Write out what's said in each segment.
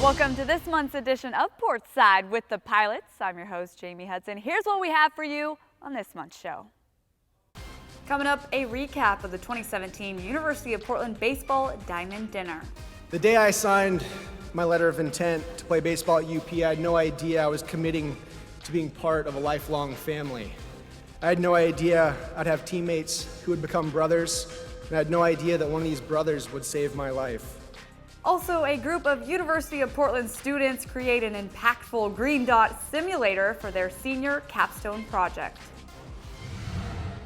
Welcome to this month's edition of Portside with the Pilots. I'm your host, Jamie Hudson. Here's what we have for you on this month's show. Coming up, a recap of the 2017 University of Portland Baseball Diamond Dinner. The day I signed my letter of intent to play baseball at UP, I had no idea I was committing to being part of a lifelong family. I had no idea I'd have teammates who would become brothers, and I had no idea that one of these brothers would save my life. Also, a group of University of Portland students create an impactful green dot simulator for their senior capstone project.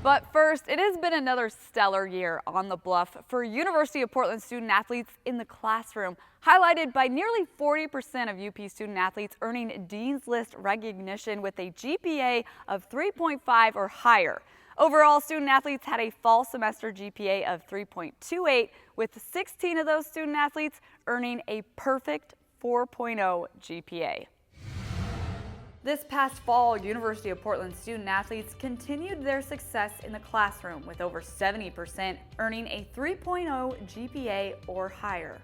But first, it has been another stellar year on the Bluff for University of Portland student athletes in the classroom, highlighted by nearly 40% of UP student athletes earning Dean's List recognition with a GPA of 3.5 or higher. Overall, student athletes had a fall semester GPA of 3.28, with 16 of those student athletes earning a perfect 4.0 GPA. This past fall, University of Portland student athletes continued their success in the classroom, with over 70% earning a 3.0 GPA or higher.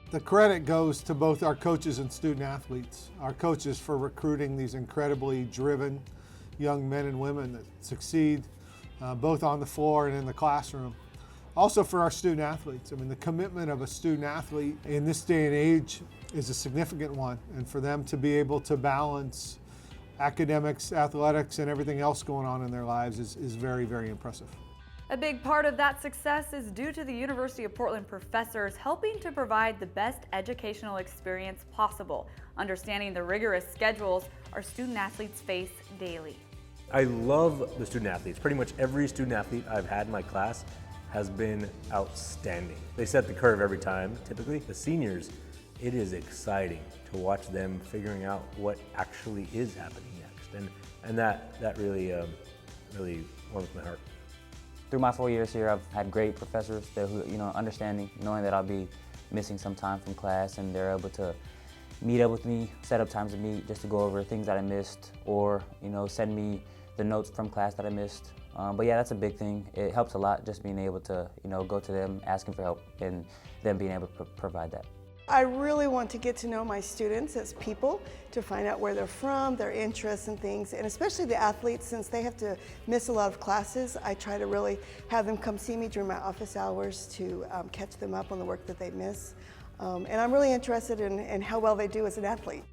The credit goes to both our coaches and student athletes. Our coaches for recruiting these incredibly driven young men and women that succeed both on the floor and in the classroom. Also for our student athletes. I mean, the commitment of a student athlete in this day and age is a significant one, and for them to be able to balance academics, athletics, and everything else going on in their lives is very, very impressive. A big part of that success is due to the University of Portland professors helping to provide the best educational experience possible, understanding the rigorous schedules our student athletes face daily. I love the student athletes. Pretty much every student athlete I've had in my class has been outstanding. They set the curve every time. Typically, the seniors, it is exciting to watch them figuring out what actually is happening next, and that really warms my heart. Through my 4 years here, I've had great professors that who, understanding, knowing that I'll be missing some time from class, and they're able to meet up with me, set up times to meet just to go over things that I missed, or send me the notes from class that I missed. But yeah, that's a big thing. It helps a lot just being able to go to them, asking for help, and them being able to provide that. I really want to get to know my students as people, to find out where they're from, their interests and things, and especially the athletes, since they have to miss a lot of classes. I try to really have them come see me during my office hours to catch them up on the work that they miss. And I'm really interested in how well they do as an athlete.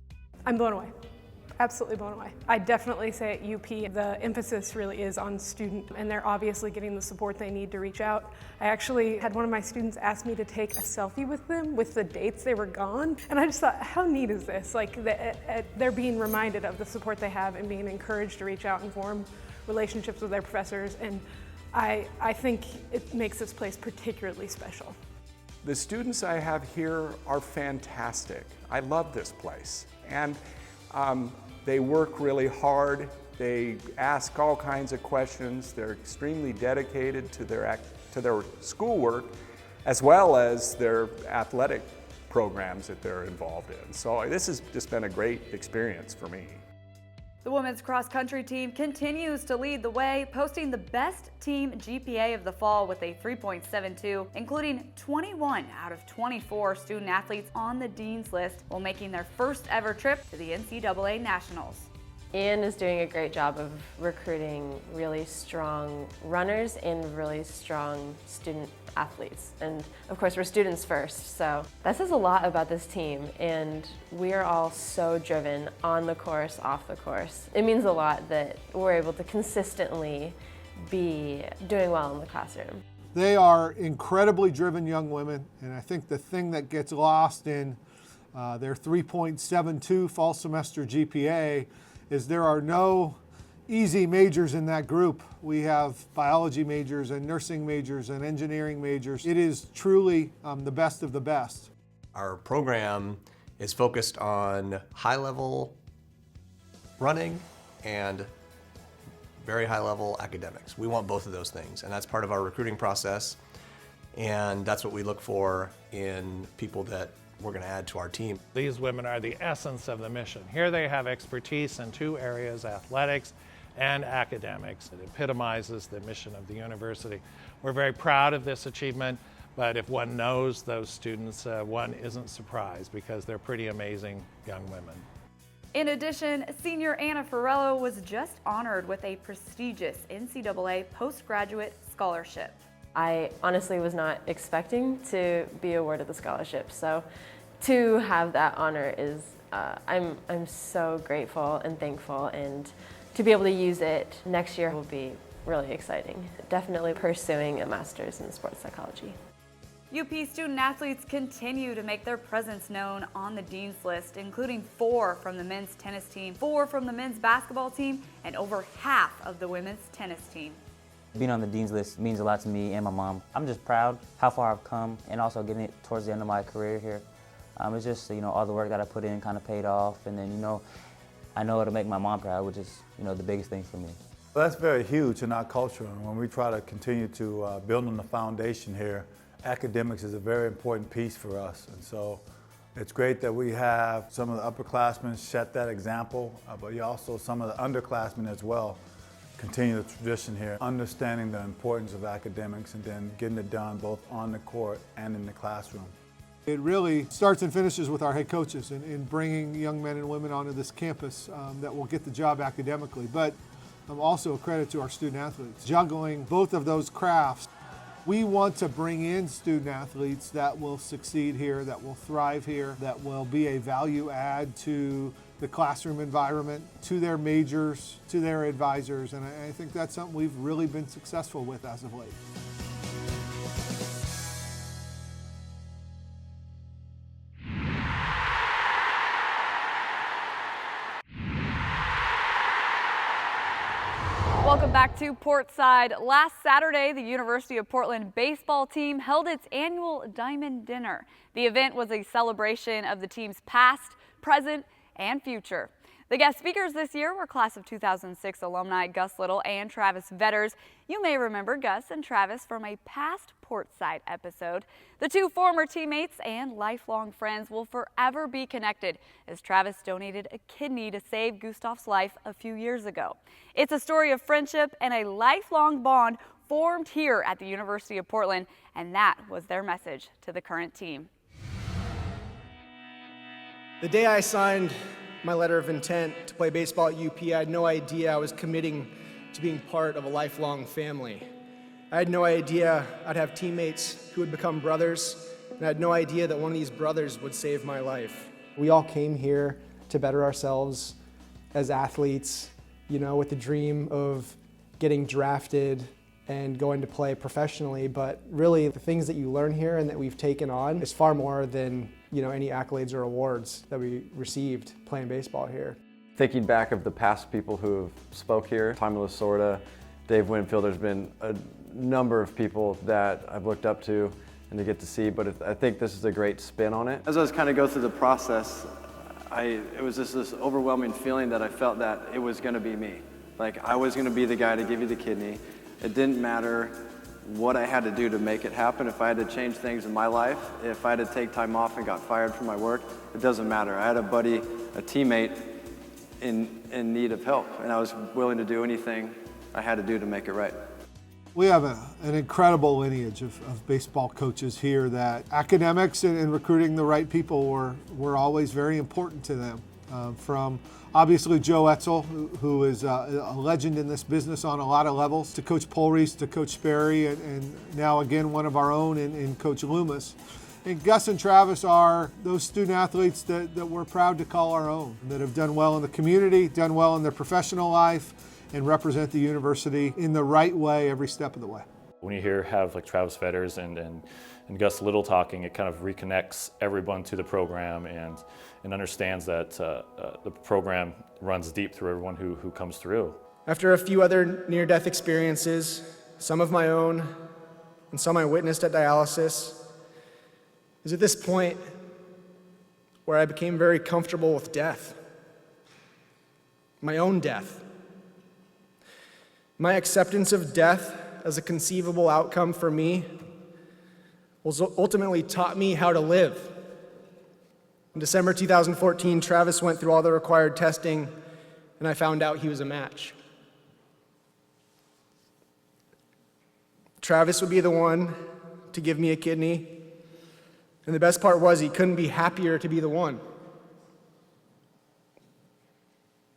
I'm blown away. Absolutely blown away. I definitely say at UP, the emphasis really is on student, and they're obviously getting the support they need to reach out. I actually had one of my students ask me to take a selfie with them with the dates they were gone, and I just thought, how neat is this? Like, they're being reminded of the support they have and being encouraged to reach out and form relationships with their professors, and I think it makes this place particularly special. The students I have here are fantastic. I love this place. And they work really hard. They ask all kinds of questions. They're extremely dedicated to their schoolwork, as well as their athletic programs that they're involved in. So this has just been a great experience for me. The women's cross-country team continues to lead the way, posting the best team GPA of the fall with a 3.72, including 21 out of 24 student athletes on the Dean's List, while making their first ever trip to the NCAA Nationals. Ian is doing a great job of recruiting really strong runners and really strong student athletes. And of course, we're students first, so that says a lot about this team. And we are all so driven on the course, off the course. It means a lot that we're able to consistently be doing well in the classroom. They are incredibly driven young women, and I think the thing that gets lost in their 3.72 fall semester GPA is there are no easy majors in that group. We have biology majors and nursing majors and engineering majors. It is truly the best of the best. Our program is focused on high-level running and very high-level academics. We want both of those things, and that's part of our recruiting process, and that's what we look for in people that we're going to add to our team. These women are the essence of the mission. Here they have expertise in two areas, athletics and academics. It epitomizes the mission of the university. We're very proud of this achievement, But if one knows those students, one isn't surprised because they're pretty amazing young women. In addition, senior Anna Farello was just honored with a prestigious NCAA postgraduate scholarship. I honestly was not expecting to be awarded the scholarship, so to have that honor is, I'm so grateful and thankful, and to be able to use it next year will be really exciting. Definitely pursuing a master's in sports psychology. UP student athletes continue to make their presence known on the Dean's List, including 4 from the men's tennis team, 4 from the men's basketball team, and over half of the women's tennis team. Being on the Dean's List means a lot to me and my mom. I'm just proud how far I've come, and also getting it towards the end of my career here. It's just, all the work that I put in kind of paid off, and then, I know it'll make my mom proud, which is, the biggest thing for me. Well, that's very huge in our culture, and when we try to continue to build on the foundation here, academics is a very important piece for us, and so it's great that we have some of the upperclassmen set that example, but you also some of the underclassmen as well continue the tradition here, understanding the importance of academics and then getting it done both on the court and in the classroom. It really starts and finishes with our head coaches in bringing young men and women onto this campus that will get the job academically, but also a credit to our student athletes. Juggling both of those crafts, we want to bring in student athletes that will succeed here, that will thrive here, that will be a value add to the classroom environment, to their majors, to their advisors, and I think that's something we've really been successful with as of late. Welcome back to Portside. Last Saturday, the University of Portland baseball team held its annual Diamond Dinner. The event was a celebration of the team's past, present, and future. The guest speakers this year were class of 2006 alumni Gus Little and Travis Vetters. You may remember Gus and Travis from a past Portside episode. The 2 former teammates and lifelong friends will forever be connected, as Travis donated a kidney to save Gustav's life a few years ago. It's a story of friendship and a lifelong bond formed here at the University of Portland, and that was their message to the current team. The day I signed my letter of intent to play baseball at UP, I had no idea I was committing to being part of a lifelong family. I had no idea I'd have teammates who would become brothers, and I had no idea that one of these brothers would save my life. We all came here to better ourselves as athletes, with the dream of getting drafted and going to play professionally, but really the things that you learn here and that we've taken on is far more than any accolades or awards that we received playing baseball here. Thinking back of the past people who have spoke here, Tommy Lasorda, Dave Winfield, there's been a number of people that I've looked up to and to get to see, but I think this is a great spin on it. As I was kind of go through the process, it was just this overwhelming feeling that I felt that it was going to be me. Like I was going to be the guy to give you the kidney. It didn't matter what I had to do to make it happen. If I had to change things in my life, if I had to take time off and got fired from my work, it doesn't matter. I had a buddy, a teammate in need of help, and I was willing to do anything I had to do to make it right. We have an incredible lineage of baseball coaches here that academics and recruiting the right people were always very important to them. From obviously Joe Etzel, who is a legend in this business on a lot of levels, to Coach Polreese, to Coach Sperry, and now again one of our own in Coach Loomis. And Gus and Travis are those student athletes that we're proud to call our own, that have done well in the community, done well in their professional life, and represent the university in the right way every step of the way. When you have like Travis Vetters and Gus Little talking, it kind of reconnects everyone to the program and understands that the program runs deep through everyone who comes through. After a few other near-death experiences, some of my own and some I witnessed at dialysis, it was at this point where I became very comfortable with death, my own death. My acceptance of death as a conceivable outcome for me was ultimately taught me how to live. In December 2014, Travis went through all the required testing, and I found out he was a match. Travis would be the one to give me a kidney. And the best part was he couldn't be happier to be the one.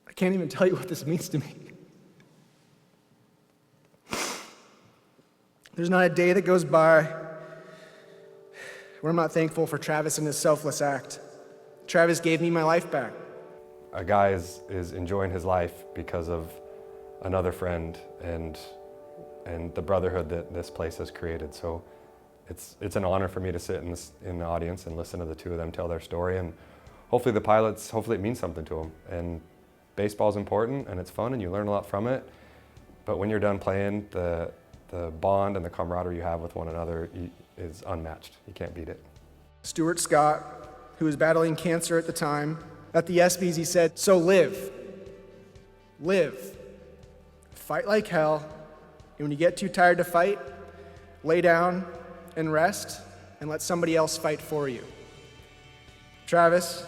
I can't even tell you what this means to me. There's not a day that goes by where I'm not thankful for Travis and his selfless act. Travis gave me my life back. A guy is enjoying his life because of another friend and the brotherhood that this place has created. So it's an honor for me to sit in the audience and listen to the two of them tell their story. And hopefully the Pilots, hopefully it means something to them. And baseball's important and it's fun and you learn a lot from it. But when you're done playing, the bond and the camaraderie you have with one another is unmatched. You can't beat it. Stuart Scott, who was battling cancer at the time, at the ESPYs he said, "So live. Fight like hell, and when you get too tired to fight, lay down and rest and let somebody else fight for you." Travis,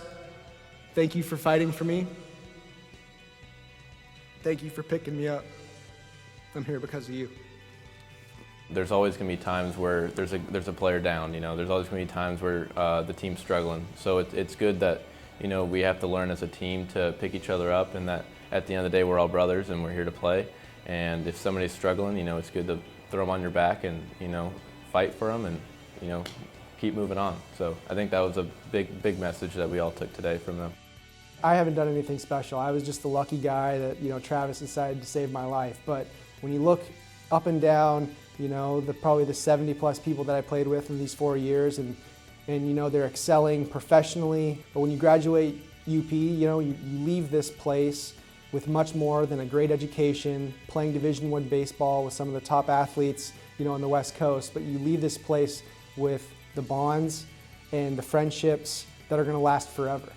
thank you for fighting for me. Thank you for picking me up. I'm here because of you. There's always going to be times where there's a player down, you know. There's always going to be times where the team's struggling. So it's good that, you know, we have to learn as a team to pick each other up, and that at the end of the day we're all brothers and we're here to play. And if somebody's struggling, you know, it's good to throw them on your back and, you know, fight for them and, you know, keep moving on. So I think that was a big message that we all took today from them. I haven't done anything special. I was just the lucky guy that, you know, Travis decided to save my life. But when you look up and down, you know, probably the 70+ people that I played with in these 4 years, and you know, they're excelling professionally. But when you graduate UP, you know, you leave this place with much more than a great education, playing Division I baseball with some of the top athletes, you know, on the West Coast. But you leave this place with the bonds and the friendships that are going to last forever.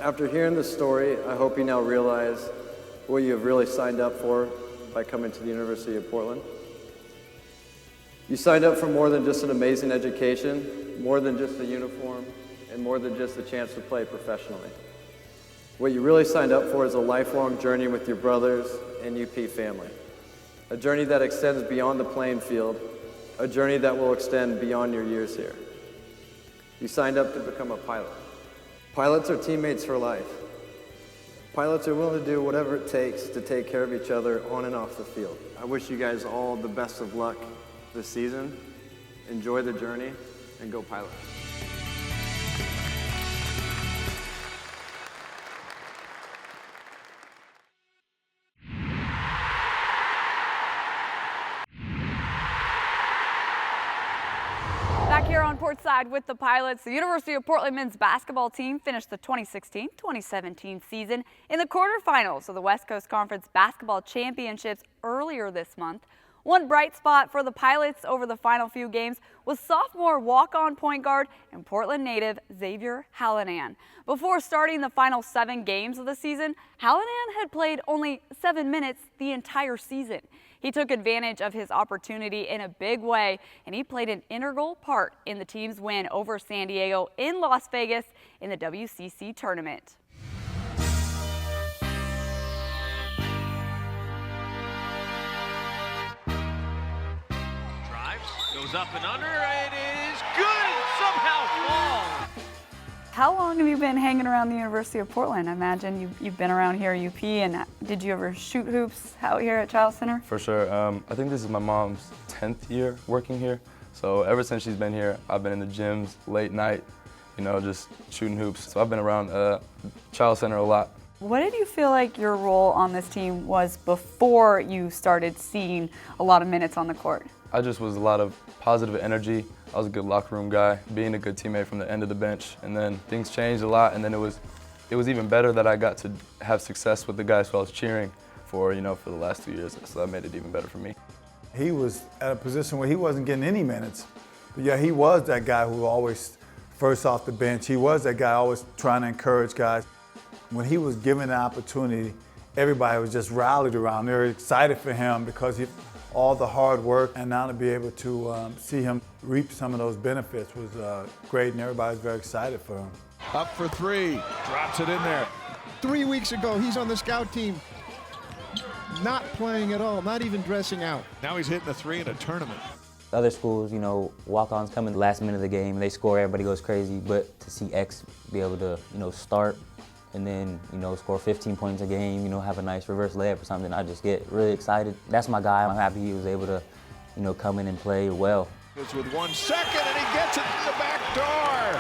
After hearing this story, I hope you now realize what you have really signed up for by coming to the University of Portland. You signed up for more than just an amazing education, more than just a uniform, and more than just a chance to play professionally. What you really signed up for is a lifelong journey with your brothers and UP family. A journey that extends beyond the playing field, a journey that will extend beyond your years here. You signed up to become a pilot. Pilots are teammates for life. Pilots are willing to do whatever it takes to take care of each other on and off the field. I wish you guys all the best of luck this season. Enjoy the journey and go Pilots. Back here on Portside with the Pilots, the University of Portland men's basketball team finished the 2016-2017 season in the quarterfinals of the West Coast Conference Basketball Championships earlier this month. One bright spot for the Pilots over the final few games was sophomore walk-on point guard and Portland native Xavier Hallinan. Before starting the final 7 games of the season, Hallinan had played only 7 minutes the entire season. He took advantage of his opportunity in a big way, and he played an integral part in the team's win over San Diego in Las Vegas in the WCC tournament. Goes up and under, it is good and somehow falls. How long have you been hanging around the University of Portland? I imagine you've been around here at UP, and did you ever shoot hoops out here at Child Center? For sure. I think this is my mom's 10th year working here. So ever since she's been here, I've been in the gyms late night, you know, just shooting hoops. So I've been around Child Center a lot. What did you feel like your role on this team was before you started seeing a lot of minutes on the court? I just was a lot of positive energy. I was a good locker room guy, being a good teammate from the end of the bench. And then things changed a lot, and then it was even better that I got to have success with the guys who I was cheering for, you know, for the last 2 years. So that made it even better for me. He was at a position where he wasn't getting any minutes. But yeah, he was that guy who always first off the bench. He was that guy always trying to encourage guys. When he was given the opportunity, everybody was just rallied around. They were excited for him because all the hard work, and now to be able to see him reap some of those benefits was great, and everybody's very excited for him. Up for 3, drops it in there. 3 weeks ago, he's on the scout team, not playing at all, not even dressing out. Now he's hitting the 3 in a tournament. Other schools, you know, walk-ons come in the last minute of the game, they score, everybody goes crazy, but to see X be able to, you know, start and then, you know, score 15 points a game, you know, have a nice reverse layup or something, I just get really excited. That's my guy. I'm happy he was able to, you know, come in and play well. It's with 1 second, and he gets it from the back door.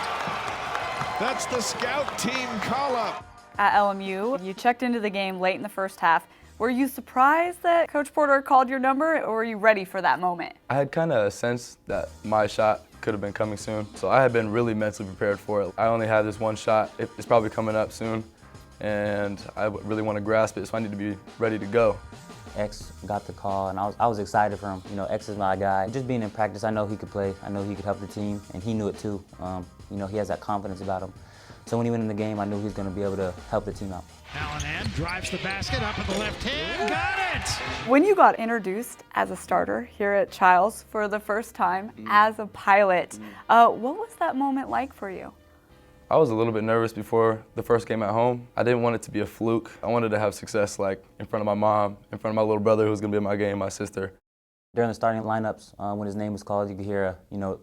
That's the scout team call-up. At LMU, you checked into the game late in the first half. Were you surprised that Coach Porter called your number, or were you ready for that moment? I had kind of a sense that my shot could have been coming soon, so I had been really mentally prepared for it. I only had this one shot. It's probably coming up soon, and I really want to grasp it, so I need to be ready to go. X got the call, and I was excited for him. You know, X is my guy. Just being in practice, I know he could play. I know he could help the team, and he knew it too. You know, he has that confidence about him. So when he went in the game, I knew he was going to be able to help the team out. Hallinan drives the basket up at the left hand. Got it! When you got introduced as a starter here at Childs for the first time as a pilot, what was that moment like for you? I was a little bit nervous before the first game at home. I didn't want it to be a fluke. I wanted to have success, like in front of my mom, in front of my little brother who was going to be in my game, my sister. During the starting lineups, when his name was called, you could hear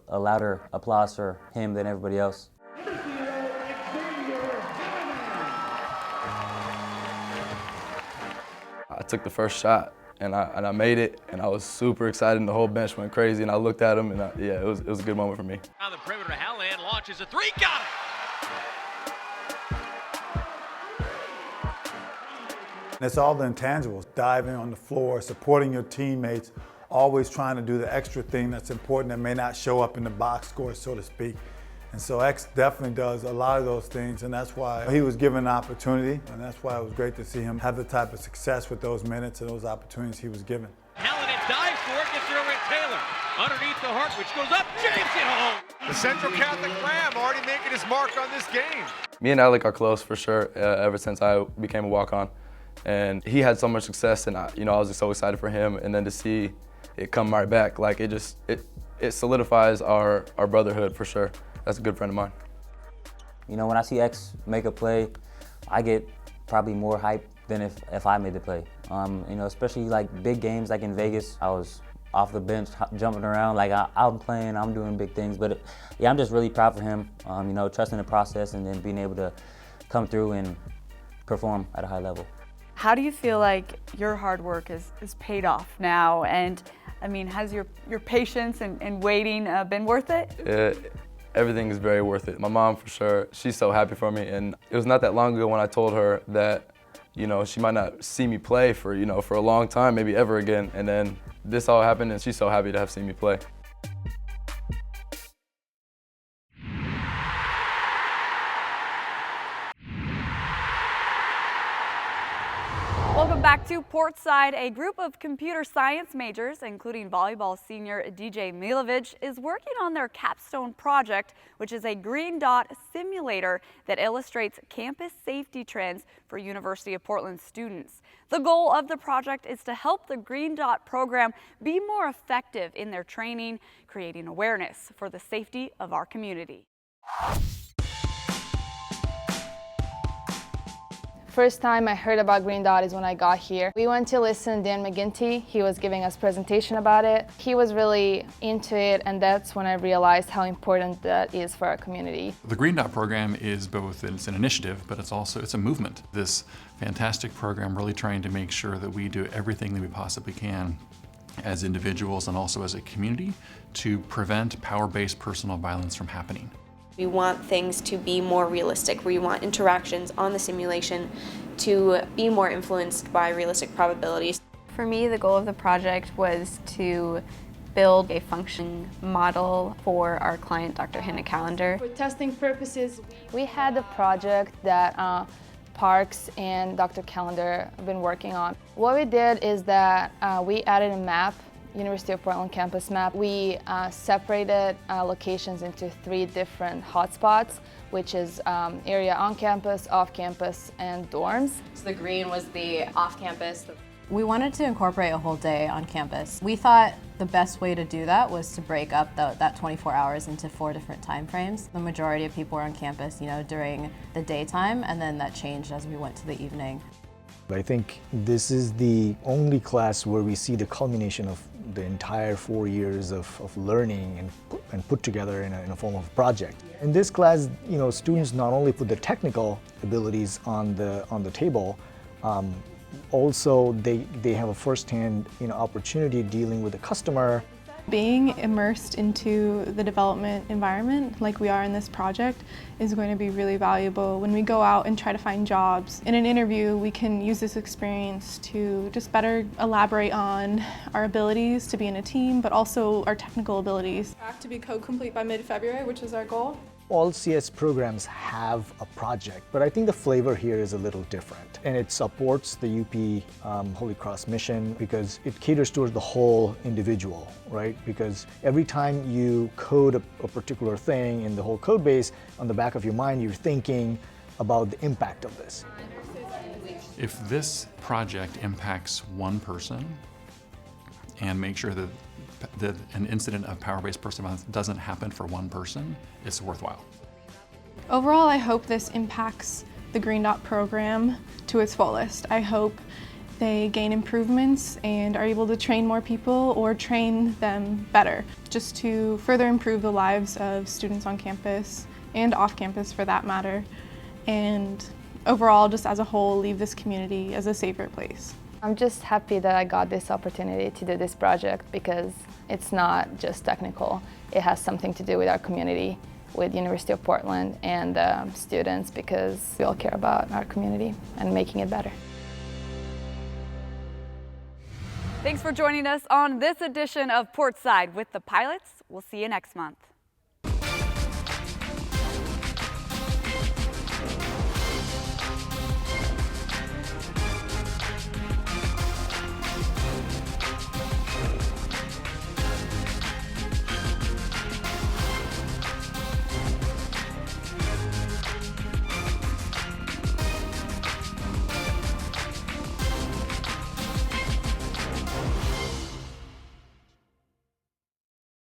a louder applause for him than everybody else. I took the first shot, and I made it, and I was super excited, and the whole bench went crazy, and I looked at him, and yeah, it was a good moment for me. On the perimeter, Hallinan launches a three, got it! It's all the intangibles, diving on the floor, supporting your teammates, always trying to do the extra thing that's important that may not show up in the box score, so to speak. And so X definitely does a lot of those things, and that's why he was given an opportunity, and that's why it was great to see him have the type of success with those minutes and those opportunities he was given. Hallinan dives for it, gets it over to Taylor. Underneath the heart, which goes up, James it home! The Central Catholic Ram already making his mark on this game. Me and Alec are close for sure, ever since I became a walk-on. And he had so much success, and I was just so excited for him, and then to see it come right back, like it solidifies our brotherhood for sure. That's a good friend of mine. You know, when I see X make a play, I get probably more hype than if I made the play. You know, especially like big games like in Vegas, I was off the bench jumping around, like I'm playing, I'm doing big things. But yeah, I'm just really proud for him, you know, trusting the process and then being able to come through and perform at a high level. How do you feel like your hard work is paid off now? And I mean, has your patience and waiting been worth it? Everything is very worth it. My mom, for sure, she's so happy for me. And it was not that long ago when I told her that, you know, she might not see me play for a long time, maybe ever again. And then this all happened, and she's so happy to have seen me play. Welcome back to Portside. A group of computer science majors, including volleyball senior DJ Malevich, is working on their capstone project, which is a green dot simulator that illustrates campus safety trends for University of Portland students. The goal of the project is to help the Green Dot program be more effective in their training, creating awareness for the safety of our community. First time I heard about Green Dot is when I got here. We went to listen to Dan McGinty. He was giving us a presentation about it. He was really into it, and that's when I realized how important that is for our community. The Green Dot program is both, it's an initiative, but it's a movement. This fantastic program really trying to make sure that we do everything that we possibly can as individuals and also as a community to prevent power-based personal violence from happening. We want things to be more realistic. We want interactions on the simulation to be more influenced by realistic probabilities. For me, the goal of the project was to build a function model for our client, Dr. Hannah Callender. For testing purposes, we had a project that Parks and Dr. Callender have been working on. What we did is that we added a map, University of Portland campus map. We separated locations into 3 different hotspots, which is area on campus, off campus, and dorms. So the green was the off-campus. We wanted to incorporate a whole day on campus. We thought the best way to do that was to break up that 24 hours into 4 different time frames. The majority of people were on campus, during the daytime, and then that changed as we went to the evening. I think this is the only class where we see the culmination of the entire 4 years of learning and put together in a form of a project. In this class, students not only put the technical abilities on the table, also they have a first-hand opportunity dealing with the customer. Being immersed into the development environment like we are in this project is going to be really valuable when we go out and try to find jobs. In an interview, we can use this experience to just better elaborate on our abilities to be in a team, but also our technical abilities. Track to be code complete by mid-February, which is our goal. All CS programs have a project, but I think the flavor here is a little different. And it supports the UP Holy Cross mission because it caters towards the whole individual, right? Because every time you code a particular thing in the whole code base, on the back of your mind, you're thinking about the impact of this. If this project impacts one person and make sure that an incident of power-based person violence doesn't happen for one person, it's worthwhile. Overall, I hope this impacts the Green Dot program to its fullest. I hope they gain improvements and are able to train more people or train them better, just to further improve the lives of students on campus and off campus for that matter, and overall, just as a whole, leave this community as a safer place. I'm just happy that I got this opportunity to do this project because it's not just technical. It has something to do with our community, with University of Portland and students, because we all care about our community and making it better. Thanks for joining us on this edition of Portside with the Pilots. We'll see you next month.